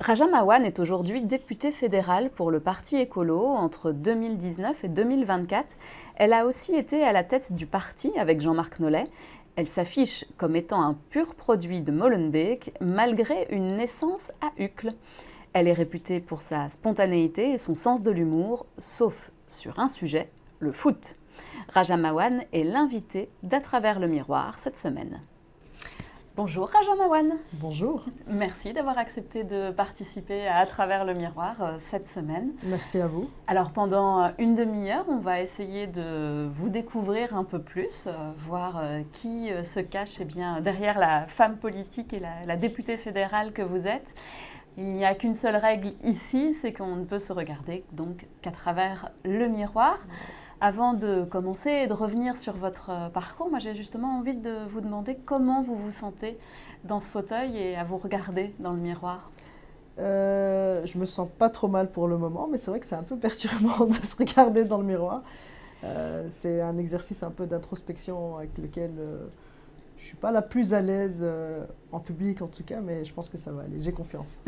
Raja Mawan est aujourd'hui députée fédérale pour le Parti écolo entre 2019 et 2024. Elle a aussi été à la tête du parti avec Jean-Marc Nollet. Elle s'affiche comme étant un pur produit de Molenbeek, malgré une naissance à Uccle. Elle est réputée pour sa spontanéité et son sens de l'humour, sauf sur un sujet, le foot. Raja Mawan est l'invitée d'À travers le miroir cette semaine. Bonjour Raja Mawan. Bonjour. Merci d'avoir accepté de participer à travers le miroir cette semaine. Merci à vous. Alors pendant une demi-heure, on va essayer de vous découvrir un peu plus, voir qui se cache derrière la femme politique et la députée fédérale que vous êtes. Il n'y a qu'une seule règle ici, c'est qu'on ne peut se regarder donc qu'à travers le miroir. Avant de commencer et de revenir sur votre parcours, moi j'ai justement envie de vous demander comment vous vous sentez dans ce fauteuil et à vous regarder dans le miroir. Je me sens pas trop mal pour le moment, mais c'est vrai que c'est un peu perturbant de se regarder dans le miroir. C'est un exercice un peu d'introspection avec lequel je suis pas la plus à l'aise en public en tout cas, mais je pense que ça va aller. J'ai confiance.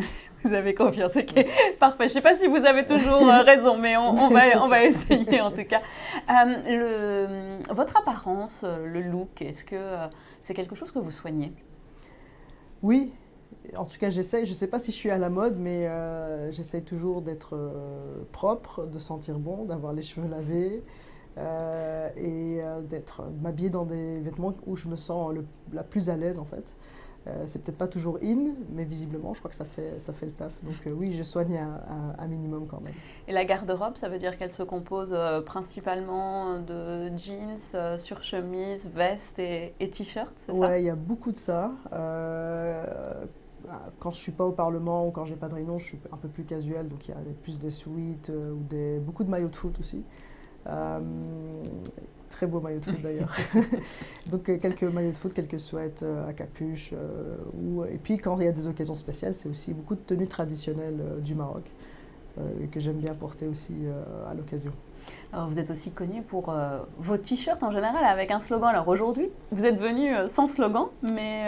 Vous avez confiance, ok. Parfait. Je ne sais pas si vous avez toujours raison, mais on va essayer en tout cas. Votre apparence, le look, est-ce que c'est quelque chose que vous soignez? Oui, en tout cas j'essaye. Je ne sais pas si je suis à la mode, mais j'essaye toujours d'être propre, de sentir bon, d'avoir les cheveux lavés. D'être m'habiller dans des vêtements où je me sens la plus à l'aise en fait. C'est peut-être pas toujours in, mais visiblement je crois que ça fait le taf. Donc oui, je soigne un minimum quand même. Et la garde-robe, ça veut dire qu'elle se compose principalement de jeans, surchemise, veste et t-shirt, c'est ça? Ouais, il y a beaucoup de ça. Quand je suis pas au Parlement ou quand j'ai pas de réunion, je suis un peu plus casual, donc il y a plus des sweats ou beaucoup de maillots de foot aussi. Très beau maillot de foot d'ailleurs. Donc quelques maillots de foot, quelques sweats à capuche. Et puis quand il y a des occasions spéciales, c'est aussi beaucoup de tenues traditionnelles du Maroc que j'aime bien porter aussi à l'occasion. Alors vous êtes aussi connu pour vos t-shirts en général avec un slogan. Alors aujourd'hui, vous êtes venu sans slogan, mais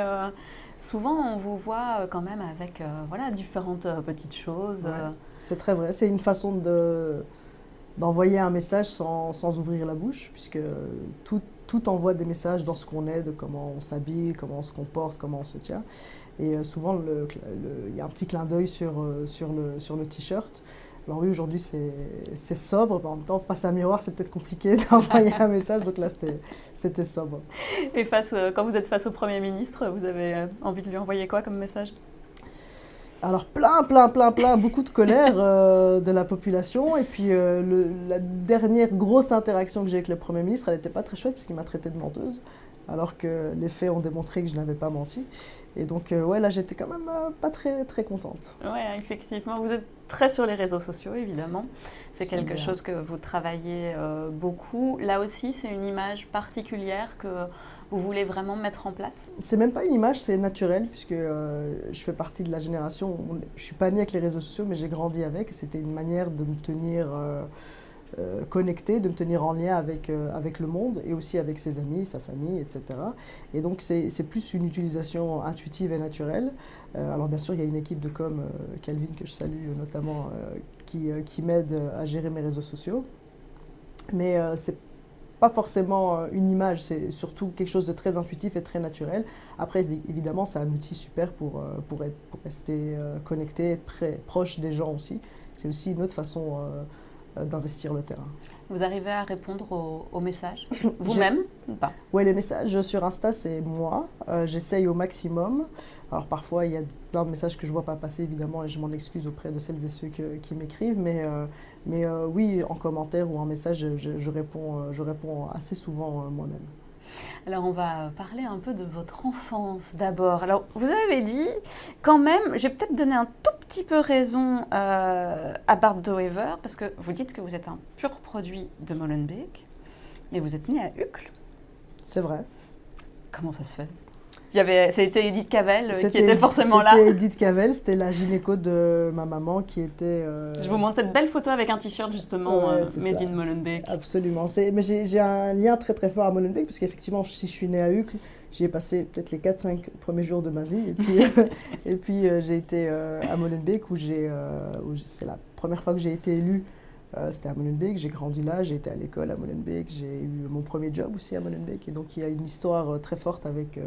souvent on vous voit quand même avec différentes petites choses. Ouais, c'est très vrai. C'est une façon d'envoyer un message sans ouvrir la bouche, puisque tout envoie des messages dans ce qu'on est, de comment on s'habille, comment on se comporte, comment on se tient. Et souvent, il y a un petit clin d'œil sur le t-shirt. Alors oui, aujourd'hui, c'est sobre, mais en même temps, face à un miroir, c'est peut-être compliqué d'envoyer un message, donc là, c'était sobre. Et quand vous êtes face au Premier ministre, vous avez envie de lui envoyer quoi comme message ? Alors plein, beaucoup de colère de la population. Et puis la dernière grosse interaction que j'ai avec le Premier ministre, elle n'était pas très chouette parce qu'il m'a traité de menteuse, alors que les faits ont démontré que je n'avais pas menti. Et donc là j'étais quand même pas très, très contente. Oui, effectivement. Vous êtes très sur les réseaux sociaux, évidemment. C'est quelque chose que vous travaillez beaucoup. Là aussi, c'est une image particulière que vous voulez vraiment mettre en place? C'est même pas une image, c'est naturel, puisque je fais partie de la génération, je suis pas née avec les réseaux sociaux, mais j'ai grandi avec. C'était une manière de me tenir connecté, de me tenir en lien avec le monde et aussi avec ses amis, sa famille, etc. Et donc c'est plus une utilisation intuitive et naturelle. Alors bien sûr, il y a une équipe de com, Calvin, que je salue notamment, qui m'aide à gérer mes réseaux sociaux. Mais c'est pas forcément une image, c'est surtout quelque chose de très intuitif et très naturel. Après, évidemment, c'est un outil super pour rester connecté, être proche des gens aussi. C'est aussi une autre façon d'investir le terrain. Vous arrivez à répondre aux messages vous-même ou pas? Oui, les messages sur Insta, c'est moi. J'essaye au maximum. Alors parfois, il y a plein de messages que je ne vois pas passer, évidemment, et je m'en excuse auprès de celles et ceux qui m'écrivent. Mais oui, en commentaire ou en message, je réponds assez souvent moi-même. Alors, on va parler un peu de votre enfance d'abord. Alors, vous avez dit, quand même, j'ai peut-être donné un tout petit peu raison à Bart de Wever, parce que vous dites que vous êtes un pur produit de Molenbeek, mais vous êtes né à Uccle. C'est vrai. Comment ça se fait? C'était Edith Cavell qui était forcément là. C'était Edith Cavell, c'était la gynéco de ma maman qui était... Je vous montre cette belle photo avec un t-shirt justement Made in Molenbeek. Absolument. Mais j'ai un lien très très fort à Molenbeek parce qu'effectivement, si je suis née à Uccle, J'y ai passé peut-être les 4-5 premiers jours de ma vie. Et puis j'ai été à Molenbeek où c'est la première fois que j'ai été élue. C'était à Molenbeek, j'ai grandi là, j'ai été à l'école à Molenbeek, j'ai eu mon premier job aussi à Molenbeek. Et donc il y a une histoire très forte avec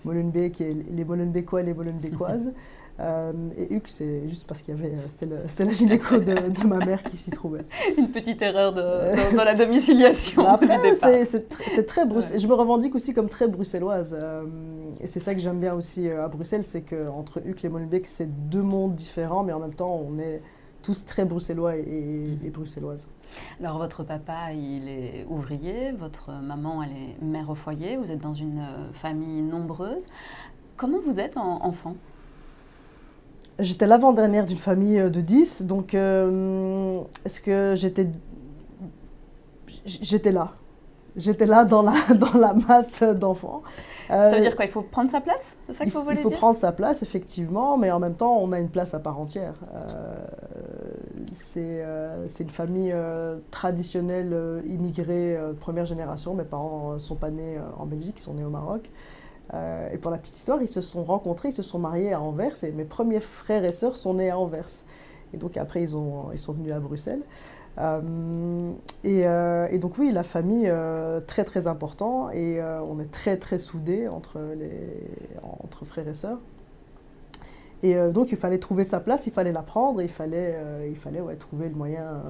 Molenbeek et les Molenbeekois et les Molenbeekoises. Et Uccle, c'est juste parce qu'il y avait, c'était la gynéco de ma mère qui s'y trouvait. Une petite erreur dans la domiciliation. Après, c'est très bruxellois. Ouais. Je me revendique aussi comme très bruxelloise. Et c'est ça que j'aime bien aussi à Bruxelles, c'est qu'entre Uccle et Molenbeek, c'est deux mondes différents, mais en même temps, on est tous très bruxellois et bruxelloises. Alors, votre papa, il est ouvrier, votre maman, elle est mère au foyer, vous êtes dans une famille nombreuse. Comment vous êtes enfant ? J'étais l'avant-dernière d'une famille de 10, donc est-ce que j'étais là. J'étais là dans la masse d'enfants. Ça veut dire quoi? Il faut prendre sa place? C'est ça que vous voulez dire? Il faut prendre sa place, effectivement, mais en même temps, on a une place à part entière. C'est une famille traditionnelle, immigrée, première génération. Mes parents ne sont pas nés en Belgique, ils sont nés au Maroc. Et pour la petite histoire, ils se sont rencontrés, ils se sont mariés à Anvers, et mes premiers frères et sœurs sont nés à Anvers. Et donc après, ils sont venus à Bruxelles. Et donc oui, la famille, très très important, et on est très très soudés entre frères et sœurs. Et donc il fallait trouver sa place, il fallait la prendre, et il fallait trouver le moyen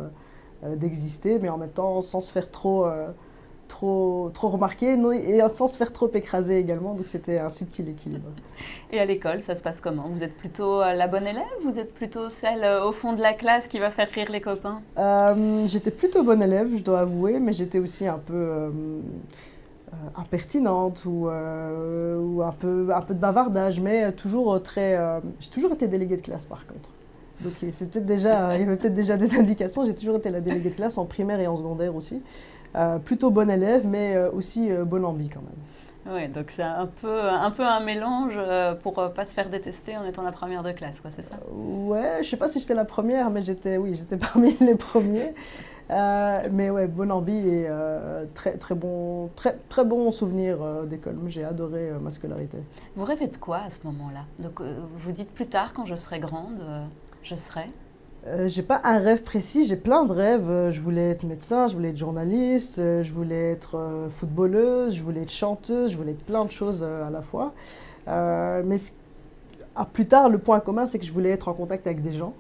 d'exister, mais en même temps sans se faire trop remarquer et sans se faire trop écraser également, donc c'était un subtil équilibre. Et à l'école, ça se passe comment? Vous êtes plutôt la bonne élève? Vous êtes plutôt celle au fond de la classe qui va faire rire les copains? J'étais plutôt bonne élève, je dois avouer, mais j'étais aussi un peu impertinente ou un peu de bavardage, mais j'ai toujours été déléguée de classe par contre. Donc il y avait peut-être déjà des indications, j'ai toujours été la déléguée de classe en primaire et en secondaire aussi. Plutôt bonne élève, mais aussi bonne ambi quand même. Oui, donc c'est un peu un mélange pour pas se faire détester en étant la première de classe, quoi, c'est ça? Ouais, je sais pas si j'étais la première, mais j'étais parmi les premiers. Mais ouais, bonne ambi et très bon souvenir d'école. J'ai adoré ma scolarité. Vous rêvez de quoi à ce moment-là? Donc vous dites plus tard, quand je serai grande, je serai... J'ai pas un rêve précis, j'ai plein de rêves. Je voulais être médecin, je voulais être journaliste, je voulais être footballeuse, je voulais être chanteuse, je voulais être plein de choses à la fois. Mais plus tard, le point commun, c'est que je voulais être en contact avec des gens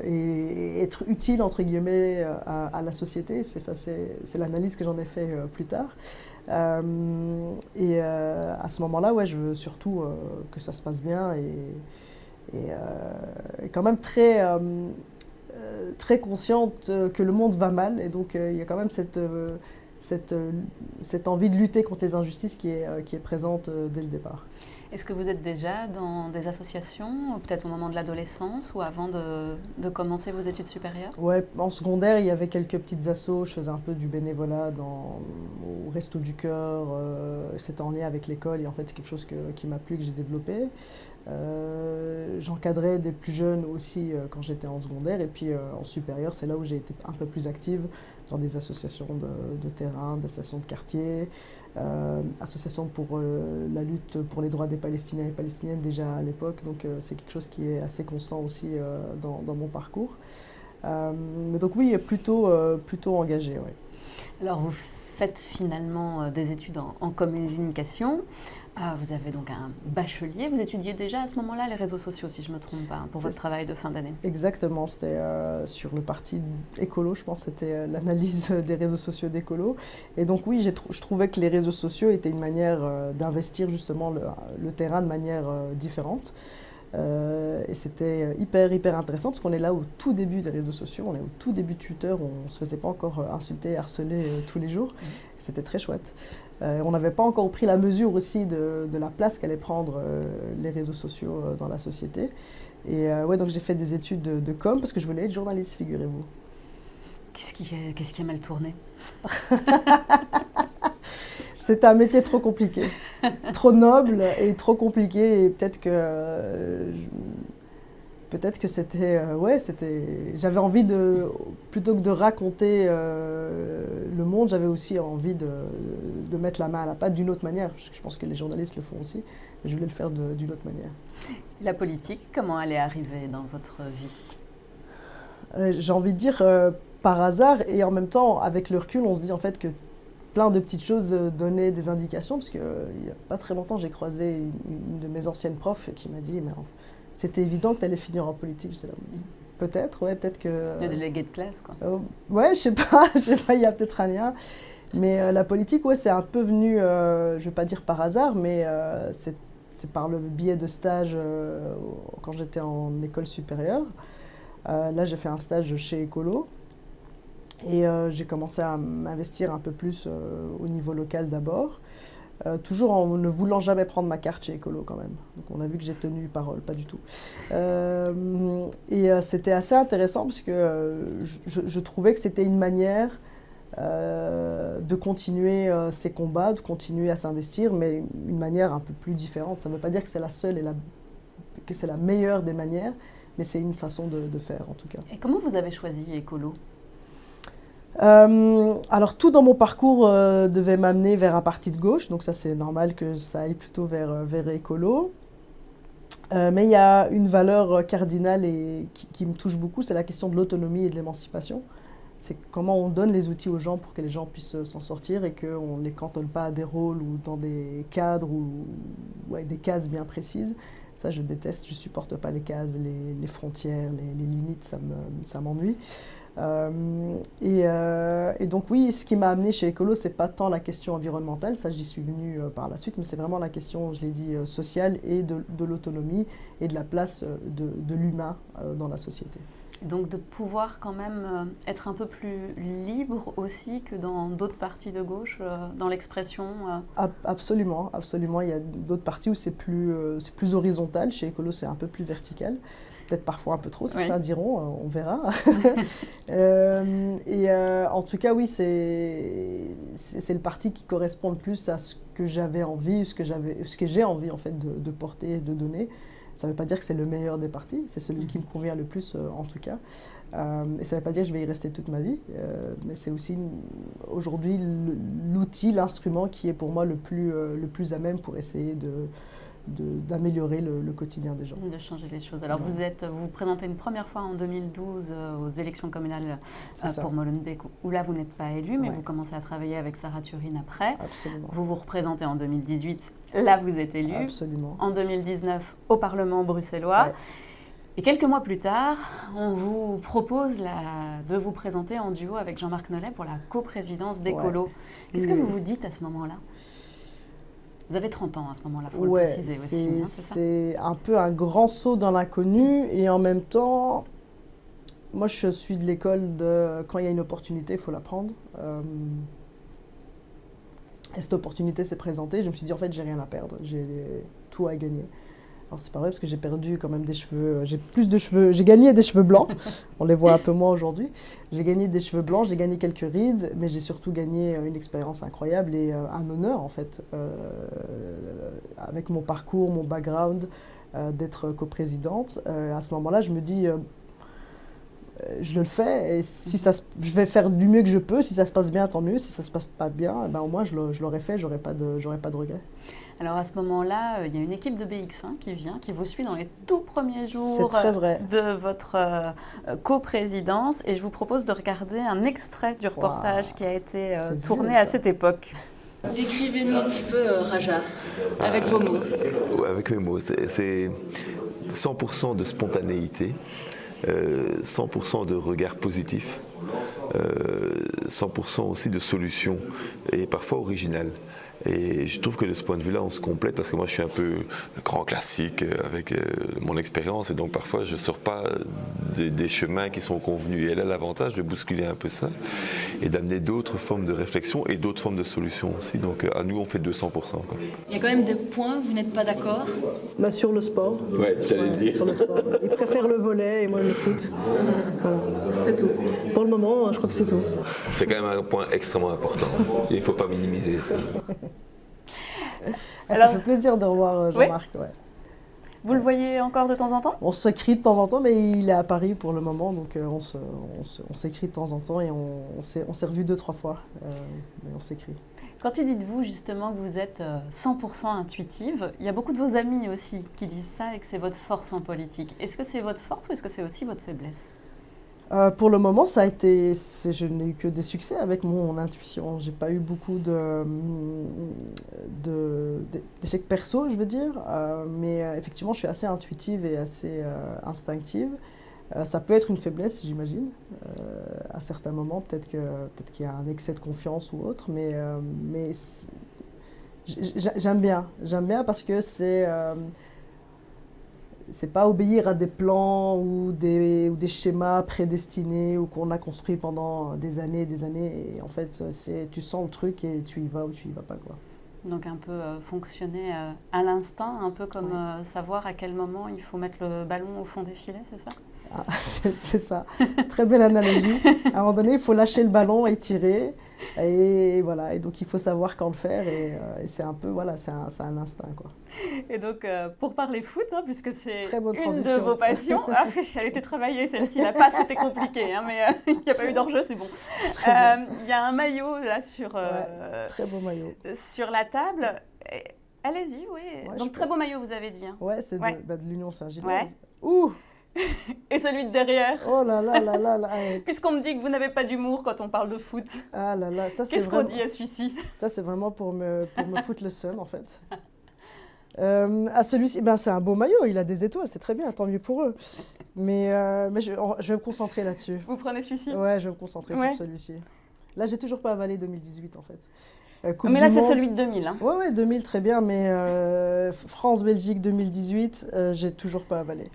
et être utile, entre guillemets, à la société. C'est l'analyse que j'en ai fait plus tard. Et à ce moment-là, ouais, je veux surtout que ça se passe bien et quand même très consciente que le monde va mal, et donc il y a quand même cette envie de lutter contre les injustices qui est présente dès le départ. Est-ce que vous êtes déjà dans des associations, peut-être au moment de l'adolescence ou avant de commencer vos études supérieures? Ouais, en secondaire, il y avait quelques petites assos, je faisais un peu du bénévolat au Resto du Cœur, c'était en lien avec l'école, et en fait c'est quelque chose qui m'a plu, que j'ai développé. J'encadrais des plus jeunes aussi quand j'étais en secondaire, et puis en supérieur, c'est là où j'ai été un peu plus active dans des associations de terrain, des associations de quartier, associations pour la lutte pour les droits des Palestiniens et Palestiniennes déjà à l'époque, donc c'est quelque chose qui est assez constant aussi dans mon parcours. Mais donc oui, plutôt engagé. Ouais. Alors vous faites finalement des études en communication. Vous avez donc un bachelier. Vous étudiez déjà à ce moment-là les réseaux sociaux, si je ne me trompe pas, pour votre travail de fin d'année. Exactement, c'était sur le parti écolo, je pense, c'était l'analyse des réseaux sociaux d'écolo. Et donc oui, je trouvais que les réseaux sociaux étaient une manière d'investir justement le terrain de manière différente. Et c'était hyper intéressant parce qu'on est là au tout début des réseaux sociaux, on est au tout début de Twitter, on ne se faisait pas encore insulter, harceler tous les jours. C'était très chouette. On n'avait pas encore pris la mesure aussi de la place qu'allaient prendre les réseaux sociaux dans la société. Et ouais, donc j'ai fait des études de com parce que je voulais être journaliste, figurez-vous. Qu'est-ce qui a mal tourné? C'était un métier trop compliqué, trop noble et trop compliqué, et peut-être que peut-être que c'était, j'avais envie plutôt que de raconter le monde, j'avais aussi envie de mettre la main à la pâte d'une autre manière. Je pense que les journalistes le font aussi, mais je voulais le faire d'une autre manière. La politique, comment elle est arrivée dans votre vie? J'ai envie de dire par hasard, et en même temps, avec le recul, on se dit en fait que plein de petites choses donnaient des indications, parce qu'il n'y a pas très longtemps, j'ai croisé une de mes anciennes profs qui m'a dit mais c'était évident que tu allais finir en politique. J'étais là, peut-être, ouais, peut-être que... Le délégué de classe, quoi. Ouais, je sais pas, il y a peut-être un lien. Mais la politique, ouais, c'est un peu venu, je vais pas dire par hasard, mais c'est par le biais de stages quand j'étais en école supérieure. Là, j'ai fait un stage chez Écolo. Et j'ai commencé à m'investir un peu plus au niveau local d'abord, toujours en ne voulant jamais prendre ma carte chez Écolo quand même. Donc on a vu que j'ai tenu parole, pas du tout. C'était assez intéressant parce que je trouvais que c'était une manière de continuer ces combats, de continuer à s'investir, mais une manière un peu plus différente. Ça ne veut pas dire que c'est la seule et que c'est la meilleure des manières, mais c'est une façon de faire en tout cas. Et comment vous avez choisi Écolo ? Alors tout dans mon parcours devait m'amener vers un parti de gauche, donc ça c'est normal que ça aille plutôt vers Écolo. Mais il y a une valeur cardinale et qui me touche beaucoup, c'est la question de l'autonomie et de l'émancipation. C'est comment on donne les outils aux gens pour que les gens puissent s'en sortir et qu'on ne les cantonne pas à des rôles ou dans des cadres ou des cases bien précises. Ça, je déteste, je ne supporte pas les cases, les frontières, les limites, ça m'ennuie. Et donc oui, ce qui m'a amené chez Écolo, c'est pas tant la question environnementale, ça j'y suis venue par la suite, mais c'est vraiment la question, je l'ai dit, sociale et de l'autonomie et de la place de l'humain dans la société. Donc de pouvoir quand même être un peu plus libre aussi que dans d'autres partis de gauche, dans l'expression Absolument, absolument. Il y a d'autres partis où c'est plus horizontal, chez Écolo c'est un peu plus vertical. Peut-être parfois un peu trop, certains diront, on verra. En tout cas, oui, c'est le parti qui correspond le plus à ce que j'avais envie, ce que j'ai envie en fait de porter et de donner. Ça ne veut pas dire que c'est le meilleur des partis, c'est celui qui me convient le plus en tout cas. Et ça ne veut pas dire que je vais y rester toute ma vie, mais c'est aussi aujourd'hui l'outil, l'instrument qui est pour moi le plus à même pour essayer d'améliorer le quotidien des gens. De changer les choses. Alors vous vous présentez une première fois en 2012 aux élections communales pour Molenbeek, où là vous n'êtes pas élu, mais vous commencez à travailler avec Sarah Turine après. Absolument. Vous vous représentez en 2018, là vous êtes élu. Absolument. En 2019 au Parlement bruxellois. Ouais. Et quelques mois plus tard, on vous propose de vous présenter en duo avec Jean-Marc Nollet pour la coprésidence d'Écolo. Ouais. Qu'est-ce que vous vous dites à ce moment-là ? Vous avez 30 ans à ce moment-là, il faut le préciser aussi. Hein, c'est un peu un grand saut dans l'inconnu et en même temps, moi je suis de l'école de quand il y a une opportunité, il faut la prendre. Et cette opportunité s'est présentée, je me suis dit en fait j'ai rien à perdre, j'ai tout à gagner. Alors c'est pas vrai parce que j'ai perdu quand même des cheveux, j'ai plus de cheveux, j'ai gagné des cheveux blancs, on les voit un peu moins aujourd'hui. J'ai gagné des cheveux blancs, j'ai gagné quelques rides, mais j'ai surtout gagné une expérience incroyable et un honneur en fait, avec mon parcours, mon background, d'être coprésidente. À ce moment-là, je me dis, je le fais et je vais faire du mieux que je peux. Si ça se passe bien, tant mieux. Si ça se passe pas bien, au moins je l'aurais fait, j'aurais pas de regrets. Alors à ce moment-là, il y a une équipe de BX1 qui vous suit dans les tout premiers jours de votre coprésidence. Et je vous propose de regarder un extrait du reportage qui a été tourné à cette époque. Décrivez-nous un petit peu Raja, avec vos mots. Avec mes mots, c'est 100% de spontanéité, 100% de regard positif, 100% aussi de solutions et parfois originales. Et je trouve que de ce point de vue-là, on se complète parce que moi je suis un peu grand classique avec mon expérience et donc parfois je ne sors pas des chemins qui sont convenus. Et elle a l'avantage de bousculer un peu ça et d'amener d'autres formes de réflexion et d'autres formes de solutions aussi. Donc à nous on fait 200%. Quoi. Il y a quand même des points où vous n'êtes pas d'accord ? Sur le sport. Ouais, j'allais le dire. Sur le sport. Il préfère le volley et moi le foot. Voilà. C'est tout. Pour le moment, je crois que c'est tout. C'est quand même un point extrêmement important. Il ne faut pas minimiser ça. Alors, ça fait plaisir de revoir Jean-Marc. Ouais. Vous le voyez encore de temps en temps? On s'écrit de temps en temps, mais il est à Paris pour le moment, donc on s'écrit de temps en temps et on s'est revus 2-3 fois, mais on s'écrit. Quand il dit de vous justement que vous êtes 100% intuitive, il y a beaucoup de vos amis aussi qui disent ça et que c'est votre force en politique. Est-ce que c'est votre force ou est-ce que c'est aussi votre faiblesse? Pour le moment, je n'ai eu que des succès avec mon intuition. J'ai pas eu beaucoup d'échecs perso, je veux dire, mais effectivement, je suis assez intuitive et assez instinctive. Ça peut être une faiblesse, j'imagine, à certains moments. Peut-être qu'il y a un excès de confiance ou autre, mais j'aime bien. J'aime bien parce que c'est pas obéir à des plans ou des schémas prédestinés ou qu'on a construits pendant des années et des années. Et en fait, tu sens le truc et tu y vas ou tu y vas pas, quoi. Donc un peu fonctionner à l'instinct, un peu comme savoir à quel moment il faut mettre le ballon au fond des filets, c'est ça? Ah, c'est ça. Très belle analogie. À un moment donné, il faut lâcher le ballon et tirer. Et voilà. Et donc, il faut savoir quand le faire. Et c'est un peu, voilà, c'est un instinct, quoi. Et donc, pour parler foot, hein, puisque c'est Très bonne une transition. de vos passions, elle a été travaillée, celle-ci, la passe était compliquée, hein, mais il n'y a pas eu d'enjeu, c'est bon. Il y a un maillot là sur, très beau maillot. Sur la table. Allez-y, oui. Ouais, donc, très beau maillot, vous avez dit. Hein. Ouais, c'est de l'Union Saint-Gilloise. Ouais. Ouh! Et celui de derrière. Oh là là là là là. Puisqu'on me dit que vous n'avez pas d'humour quand on parle de foot. Ah là là, ça c'est Qu'est-ce vraiment... qu'on dit à celui-ci? Ça c'est vraiment pour me foutre le seum en fait. À celui-ci, ben, c'est un beau maillot, il a des étoiles, c'est très bien, tant mieux pour eux. Mais je vais me concentrer là-dessus. Vous prenez celui-ci? Ouais, je vais me concentrer sur celui-ci. Là, j'ai toujours pas avalé 2018 en fait. Mais là, c'est celui de 2000. Hein. Ouais, 2000, très bien, mais France-Belgique 2018, j'ai toujours pas avalé.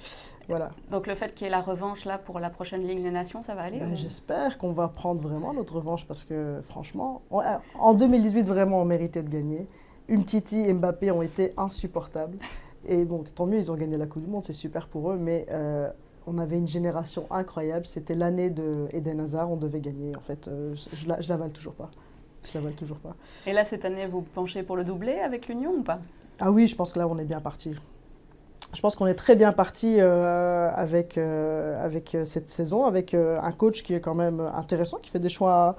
Voilà. Donc le fait qu'il y ait la revanche là pour la prochaine Ligue des Nations, ça va aller? J'espère qu'on va prendre vraiment notre revanche parce que franchement, en 2018, vraiment, on méritait de gagner. Umtiti et Mbappé ont été insupportables. Et donc, tant mieux, ils ont gagné la Coupe du Monde, c'est super pour eux, mais on avait une génération incroyable. C'était l'année d'Eden Hazard, on devait gagner. En fait, je l'avale toujours pas. Je l'avale toujours pas. Et là, cette année, vous penchez pour le doublé avec l'Union ou pas? Ah oui, je pense que là, on est bien parti. Je pense qu'on est très bien parti avec cette saison, avec un coach qui est quand même intéressant, qui fait des choix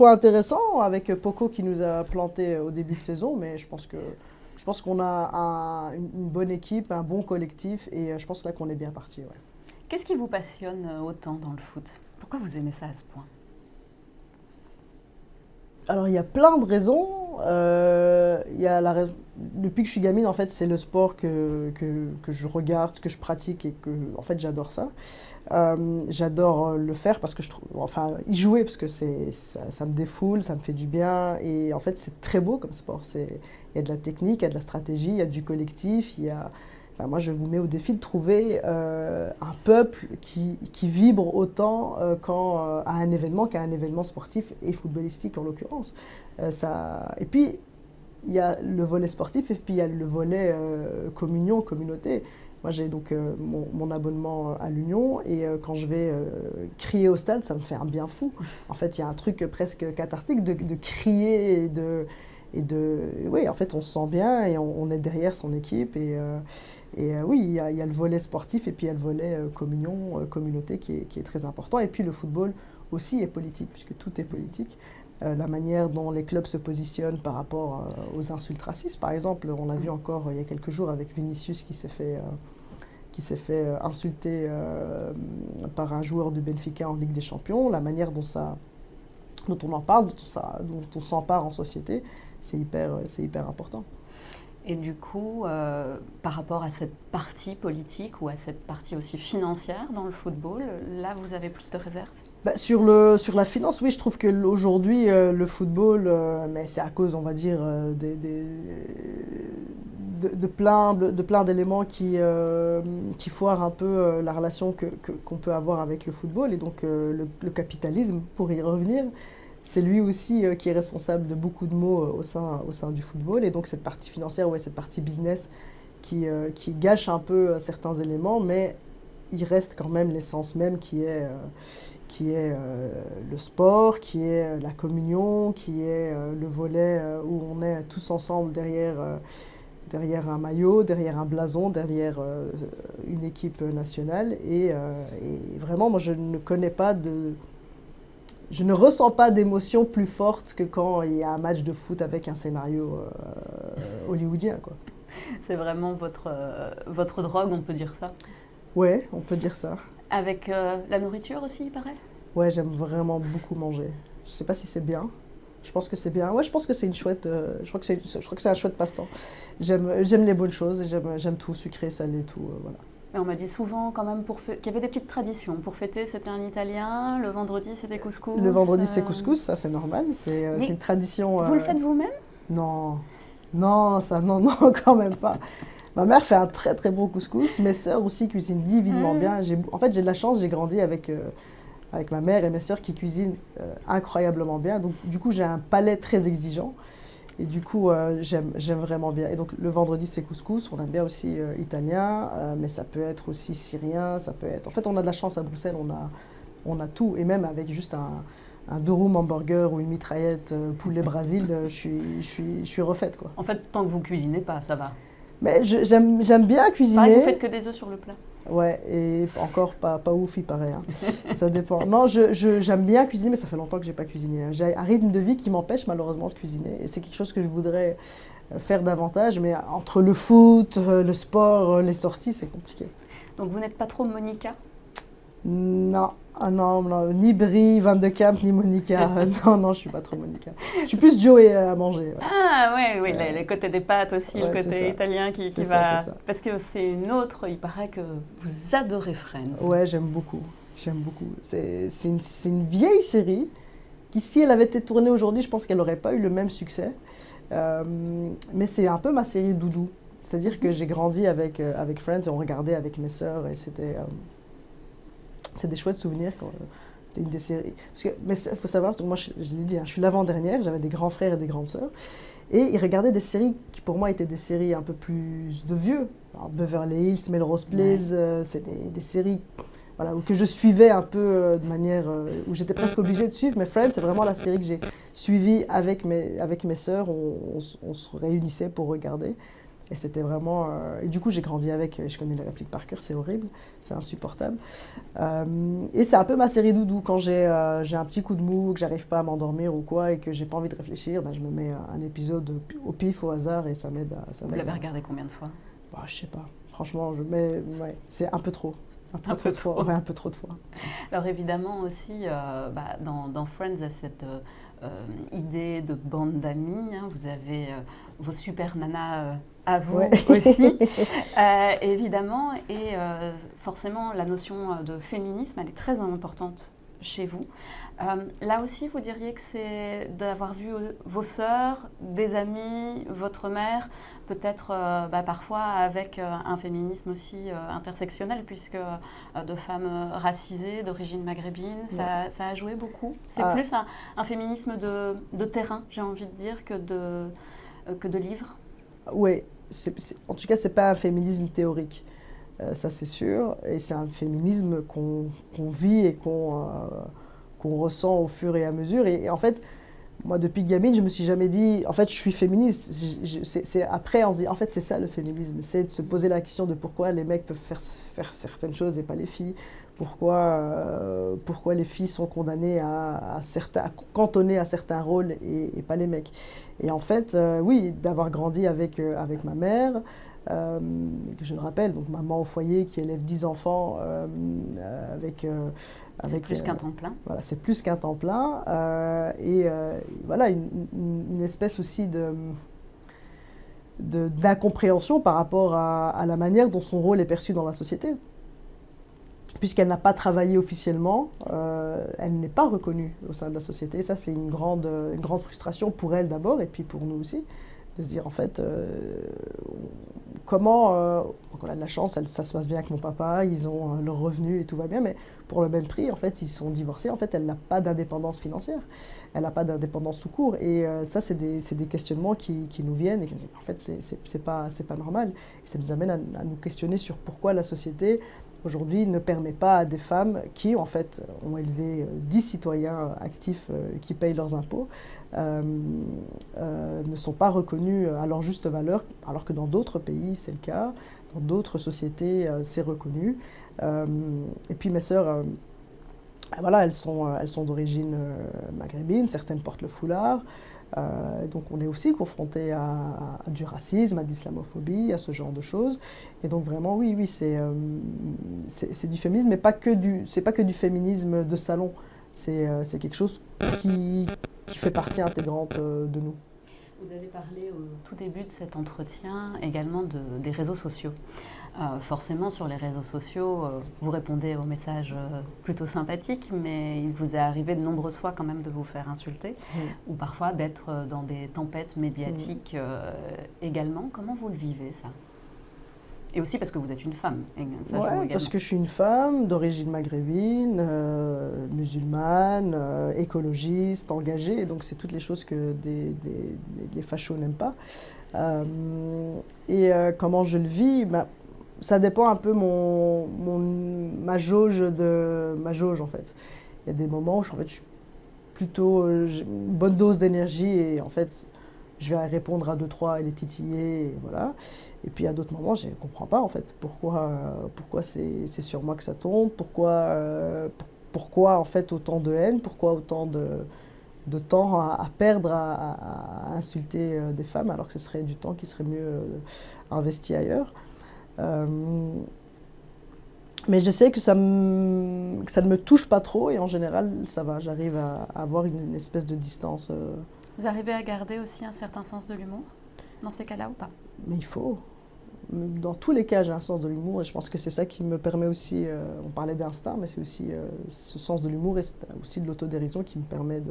intéressants, avec Poco qui nous a planté au début de saison, mais je pense qu'on a une bonne équipe, un bon collectif, et je pense là qu'on est bien parti. Ouais. Qu'est-ce qui vous passionne autant dans le foot? Pourquoi vous aimez ça à ce point? Alors, il y a plein de raisons. Depuis que je suis gamine, en fait, c'est le sport que je regarde, que je pratique et que, en fait, j'adore ça. J'adore le faire parce que y jouer parce que ça me défoule, ça me fait du bien. Et en fait, c'est très beau comme sport. Il y a de la technique, il y a de la stratégie, il y a du collectif, moi, je vous mets au défi de trouver un peuple qui vibre autant à un événement qu'à un événement sportif et footballistique en l'occurrence. Et puis, il y a le volet sportif et puis il y a le volet communion, communauté. Moi, j'ai donc mon abonnement à l'Union et quand je vais crier au stade, ça me fait un bien fou. En fait, il y a un truc presque cathartique de crier oui, en fait, on se sent bien et on est derrière son équipe. Oui, il y a le volet sportif et puis il y a le volet communion, communauté qui est très important. Et puis le football aussi est politique, puisque tout est politique. La manière dont les clubs se positionnent par rapport aux insultes racistes, par exemple, on l'a vu encore il y a quelques jours avec Vinicius qui s'est fait insulter par un joueur du Benfica en Ligue des Champions. La manière dont on en parle, dont on s'empare en société, c'est hyper important. Et du coup, par rapport à cette partie politique ou à cette partie aussi financière dans le football, là, vous avez plus de réserves? Sur la finance, oui, je trouve qu'aujourd'hui, le football, mais c'est à cause, on va dire, de plein d'éléments qui foirent un peu la relation qu'on peut avoir avec le football. Et donc, le capitalisme, pour y revenir, c'est lui aussi qui est responsable de beaucoup de maux au sein du football. Et donc cette partie financière, cette partie business qui gâche un peu certains éléments, mais il reste quand même l'essence même qui est le sport, qui est la communion, qui est le volet où on est tous ensemble derrière derrière un maillot, derrière un blason, derrière une équipe nationale. Et vraiment, moi, je ne ressens pas d'émotion plus forte que quand il y a un match de foot avec un scénario hollywoodien, quoi. C'est vraiment votre drogue, on peut dire ça. Ouais, on peut dire ça. Avec la nourriture aussi, il paraît? Ouais, j'aime vraiment beaucoup manger. Je sais pas si c'est bien. Je pense que c'est bien. Ouais, je pense que c'est une chouette. Je crois que c'est un chouette passe-temps. J'aime les bonnes choses. J'aime tout, sucré, salé, tout. Voilà. Et on m'a dit souvent quand même qu'il y avait des petites traditions. Pour fêter, c'était un italien. Le vendredi, c'était couscous. Le vendredi, c'est couscous. Ça, c'est normal. C'est une tradition. Vous le faites vous-même? Non, non, quand même pas. Ma mère fait un très très bon couscous. Mes sœurs aussi cuisinent divinement bien. En fait, j'ai de la chance. J'ai grandi avec ma mère et mes sœurs qui cuisinent incroyablement bien. Donc, du coup, j'ai un palais très exigeant. Et du coup, j'aime vraiment bien. Et donc, le vendredi, c'est couscous. On aime bien aussi italien, mais ça peut être aussi syrien. Ça peut être... En fait, on a de la chance à Bruxelles. On a tout. Et même avec juste un deux-room hamburger ou une mitraillette poulet Brésil, je suis refaite, quoi. En fait, tant que vous cuisinez pas, ça va. Mais j'aime bien cuisiner. Pareil, vous faites que des œufs sur le plat? Ouais, et encore pas ouf, il paraît. Hein. Ça dépend. Non, j'aime bien cuisiner, mais ça fait longtemps que j'ai pas cuisiné. J'ai un rythme de vie qui m'empêche malheureusement de cuisiner. Et c'est quelque chose que je voudrais faire davantage, mais entre le foot, le sport, les sorties, c'est compliqué. Donc vous n'êtes pas trop Monica? Non. Ah non, ni Brie, Van de Kamp, ni Monica. Non, je suis pas trop Monica. Je suis plus Joey à manger. Ouais. Ah oui, les côtés des pâtes aussi, le côté italien qui va... Ça. Parce que c'est une autre, il paraît que vous adorez Friends. Ouais, j'aime beaucoup. C'est une vieille série qui, si elle avait été tournée aujourd'hui, je pense qu'elle n'aurait pas eu le même succès. Mais c'est un peu ma série doudou. C'est-à-dire que j'ai grandi avec Friends et on regardait avec mes sœurs et c'est des chouettes souvenirs. C'était une des séries. Mais il faut savoir, donc moi je l'ai dit, hein, je suis l'avant-dernière, j'avais des grands frères et des grandes sœurs. Et ils regardaient des séries qui pour moi étaient des séries un peu plus de vieux. Alors, Beverly Hills, Melrose Place, c'est des séries voilà, que je suivais un peu de manière où j'étais presque obligée de suivre. Mais Friends, c'est vraiment la série que j'ai suivie avec mes sœurs. On se réunissait pour regarder. Et c'était vraiment... et du coup, j'ai grandi avec... Je connais les répliques par cœur, c'est horrible, c'est insupportable. Et c'est un peu ma série doudou. Quand j'ai un petit coup de mou, que j'arrive pas à m'endormir ou quoi, et que j'ai pas envie de réfléchir, ben, je me mets un épisode au pif, au hasard, et ça m'aide à... Vous l'avez regardé combien de fois? Bah, je sais pas. Franchement, c'est un peu trop. Un peu trop de fois. Alors évidemment aussi, dans Friends, il y a cette idée de bande d'amis. Hein. Vous avez vos super nanas à vous aussi, évidemment. Et forcément, la notion de féminisme, elle est très importante chez vous. Là aussi, vous diriez que c'est d'avoir vu vos sœurs, des amis, votre mère, peut-être parfois avec un féminisme aussi intersectionnel, puisque de femmes racisées, d'origine maghrébine, ça a joué beaucoup. C'est plus un féminisme de terrain, j'ai envie de dire, que de livre. Oui, en tout cas, ce n'est pas un féminisme théorique. Ça, c'est sûr. Et c'est un féminisme qu'on vit et qu'on ressent au fur et à mesure. Et en fait, moi, depuis gamine, je me suis jamais dit, en fait, je suis féministe. Après, on se dit, en fait, c'est ça le féminisme. C'est de se poser la question de pourquoi les mecs peuvent faire certaines choses et pas les filles. Pourquoi les filles sont condamnées à cantonner à certains rôles et pas les mecs. Et en fait, oui, d'avoir grandi avec ma mère, que je le rappelle, donc maman au foyer qui élève 10 enfants c'est plus qu'un temps plein. Voilà, c'est plus qu'un temps plein. Voilà, une espèce aussi d'incompréhension par rapport à la manière dont son rôle est perçu dans la société. Puisqu'elle n'a pas travaillé officiellement, elle n'est pas reconnue au sein de la société. Ça, c'est une grande frustration pour elle d'abord, et puis pour nous aussi, de se dire en fait, comment, donc on a de la chance, ça se passe bien avec mon papa, ils ont leur revenu et tout va bien, mais pour le même prix, en fait, ils sont divorcés, en fait, elle n'a pas d'indépendance financière, elle n'a pas d'indépendance tout court, et ça, c'est des questionnements qui nous viennent, et en fait, c'est pas normal, et ça nous amène à nous questionner sur pourquoi la société aujourd'hui ne permet pas à des femmes qui, en fait, ont élevé 10 citoyens actifs qui payent leurs impôts, ne sont pas reconnues à leur juste valeur, alors que dans d'autres pays, c'est le cas. Dans d'autres sociétés, c'est reconnu. Et puis mes sœurs, voilà, elles sont d'origine maghrébine, certaines portent le foulard. Donc on est aussi confronté à du racisme, à de l'islamophobie, à ce genre de choses. Et donc vraiment, oui, c'est du féminisme, mais c'est pas que du féminisme de salon. C'est quelque chose qui fait partie intégrante de nous. Vous avez parlé au tout début de cet entretien également des réseaux sociaux. Forcément, sur les réseaux sociaux, vous répondez aux messages plutôt sympathiques, mais il vous est arrivé de nombreuses fois quand même de vous faire insulter, ou parfois d'être dans des tempêtes médiatiques également. Comment vous le vivez, ça ? Et aussi parce que vous êtes une femme. Ça joue parce que je suis une femme d'origine maghrébine, musulmane, écologiste, engagée. Et donc, c'est toutes les choses que les fachos n'aiment pas. Comment je le vis, ça dépend un peu ma jauge, en fait. Il y a des moments où je suis plutôt j'ai une bonne dose d'énergie et en fait, je vais répondre à 2-3 et les titiller, et voilà. Et puis à d'autres moments, je ne comprends pas en fait pourquoi c'est sur moi que ça tombe, pourquoi en fait autant de haine, pourquoi autant de temps à perdre à insulter des femmes alors que ce serait du temps qui serait mieux investi ailleurs. Mais j'essaie que ça ne me touche pas trop et en général ça va, j'arrive à avoir une espèce de distance. Vous arrivez à garder aussi un certain sens de l'humour dans ces cas-là ou pas ? Mais il faut. Dans tous les cas, j'ai un sens de l'humour et je pense que c'est ça qui me permet aussi, on parlait d'instinct, mais c'est aussi ce sens de l'humour et aussi de l'autodérision qui me permet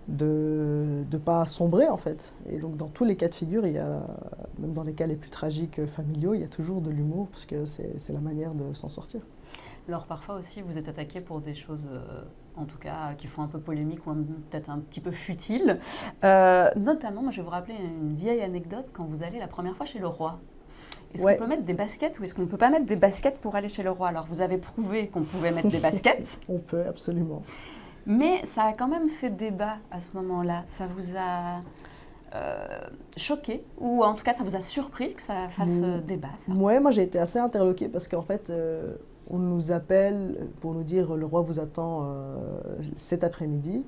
de pas sombrer en fait. Et donc dans tous les cas de figure, même dans les cas les plus tragiques familiaux, il y a toujours de l'humour parce que c'est la manière de s'en sortir. Alors parfois aussi, vous êtes attaqué pour des choses, en tout cas, qui font un peu polémique ou peut-être un petit peu futiles. Notamment, moi je vais vous rappeler une vieille anecdote quand vous allez la première fois chez le roi. Est-ce qu'on peut mettre des baskets ou est-ce qu'on ne peut pas mettre des baskets pour aller chez le roi ? Alors vous avez prouvé qu'on pouvait mettre des baskets. On peut, absolument. Mais ça a quand même fait débat à ce moment-là. Ça vous a choqué ou en tout cas ça vous a surpris que ça fasse débat, ça ? Ouais, moi j'ai été assez interloquée parce qu'en fait on nous appelle pour nous dire le roi vous attend cet après-midi.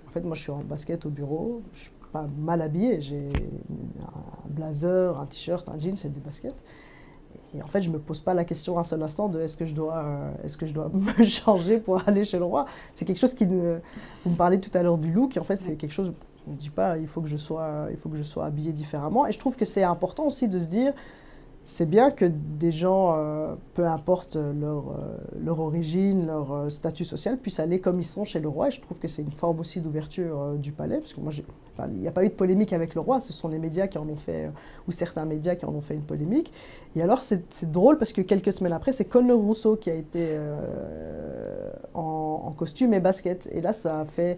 En fait moi je suis en basket au bureau, je suis pas mal habillée, j'ai un blazer, un t-shirt, un jean, c'est des baskets. Et en fait, je ne me pose pas la question un seul instant de est-ce que je dois me changer pour aller chez le roi. C'est quelque chose vous me parlez tout à l'heure du look, et en fait, c'est quelque chose, je ne dis pas, il faut que je sois habillée différemment. Et je trouve que c'est important aussi de se dire, c'est bien que des gens, peu importe leur origine, leur statut social, puissent aller comme ils sont chez le roi. Et je trouve que c'est une forme aussi d'ouverture du palais, parce que moi, il n'y a pas eu de polémique avec le roi, ce sont les médias qui en ont fait, ou certains médias qui en ont fait une polémique. Et alors, c'est drôle, parce que quelques semaines après, c'est Conor Rousseau qui a été en costume et basket. Et là, ça a fait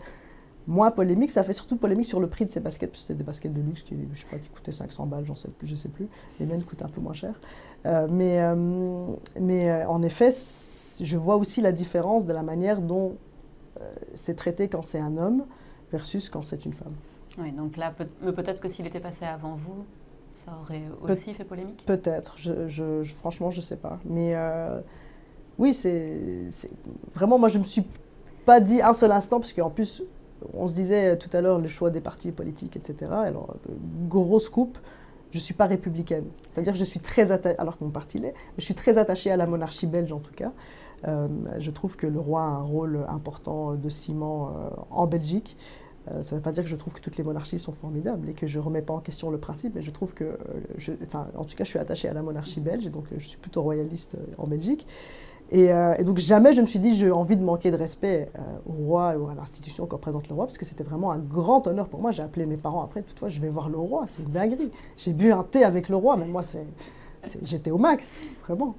moins polémique, ça a fait surtout polémique sur le prix de ces baskets, parce que c'était des baskets de luxe qui coûtaient 500 balles, je sais plus. Les miennes coûtent un peu moins cher. Mais en effet, je vois aussi la différence de la manière dont c'est traité quand c'est un homme versus quand c'est une femme. Oui, donc là, peut-être que s'il était passé avant vous, ça aurait aussi fait polémique ? Peut-être, franchement, je ne sais pas. Mais oui, c'est vraiment, moi, je ne me suis pas dit un seul instant, parce qu'en plus, on se disait tout à l'heure le choix des partis politiques, etc. Alors, gros scoop, je ne suis pas républicaine. C'est-à-dire que je suis très attachée, alors que mon parti l'est, je suis très attachée à la monarchie belge en tout cas. Je trouve que le roi a un rôle important de ciment en Belgique. Ça ne veut pas dire que je trouve que toutes les monarchies sont formidables et que je ne remets pas en question le principe, mais je trouve que, en tout cas, je suis attachée à la monarchie belge et donc je suis plutôt royaliste en Belgique. Et donc jamais je me suis dit j'ai envie de manquer de respect au roi ou à l'institution que représente le roi, parce que c'était vraiment un grand honneur pour moi. J'ai appelé mes parents après, toutefois je vais voir le roi, c'est une dinguerie. J'ai bu un thé avec le roi, mais moi j'étais au max, vraiment.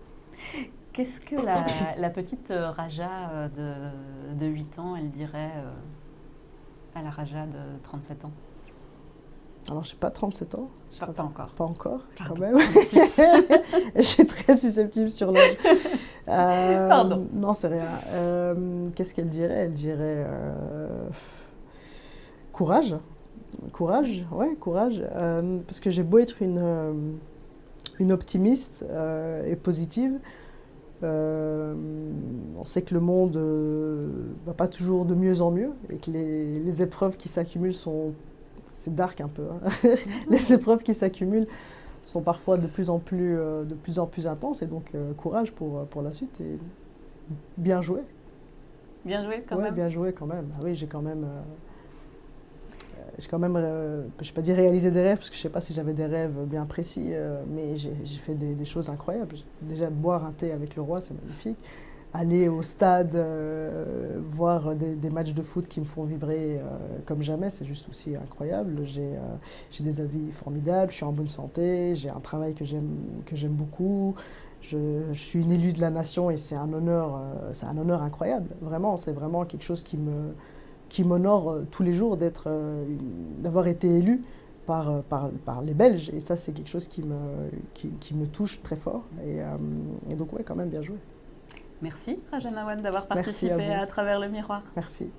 Qu'est-ce que la petite Raja de 8 ans, elle dirait à la Raja de 37 ans ? Alors, je n'ai pas 37 ans. Pas encore. Pas encore, Pardon. quand même. Je suis très susceptible sur l'âge. Pardon. Non, c'est rien. Qu'est-ce qu'elle dirait? Elle dirait courage. Courage, ouais, courage. Parce que j'ai beau être une optimiste et positive, on sait que le monde va pas toujours de mieux en mieux et que les épreuves qui s'accumulent sont... C'est dark un peu, hein. Les épreuves qui s'accumulent sont parfois de plus en plus intenses et donc courage pour la suite et bien joué. Bien joué quand Ouais, même. bien joué quand même. Ah oui, j'ai quand même, je vais pas dire réalisé des rêves, parce que je sais pas si j'avais des rêves bien précis, mais j'ai fait des choses incroyables. Déjà, boire un thé avec le roi, c'est magnifique. Aller au stade, voir des matchs de foot qui me font vibrer comme jamais, c'est juste aussi incroyable. J'ai des avis formidables, je suis en bonne santé, j'ai un travail que j'aime beaucoup. Je suis une élue de la nation et c'est un honneur incroyable. Vraiment, c'est vraiment quelque chose qui m'honore tous les jours d'avoir été élue par les Belges. Et ça, c'est quelque chose qui me touche très fort. Et donc, ouais, quand même, bien joué. Merci Raja Nawand d'avoir Merci participé à vous. à Travers le miroir. Merci.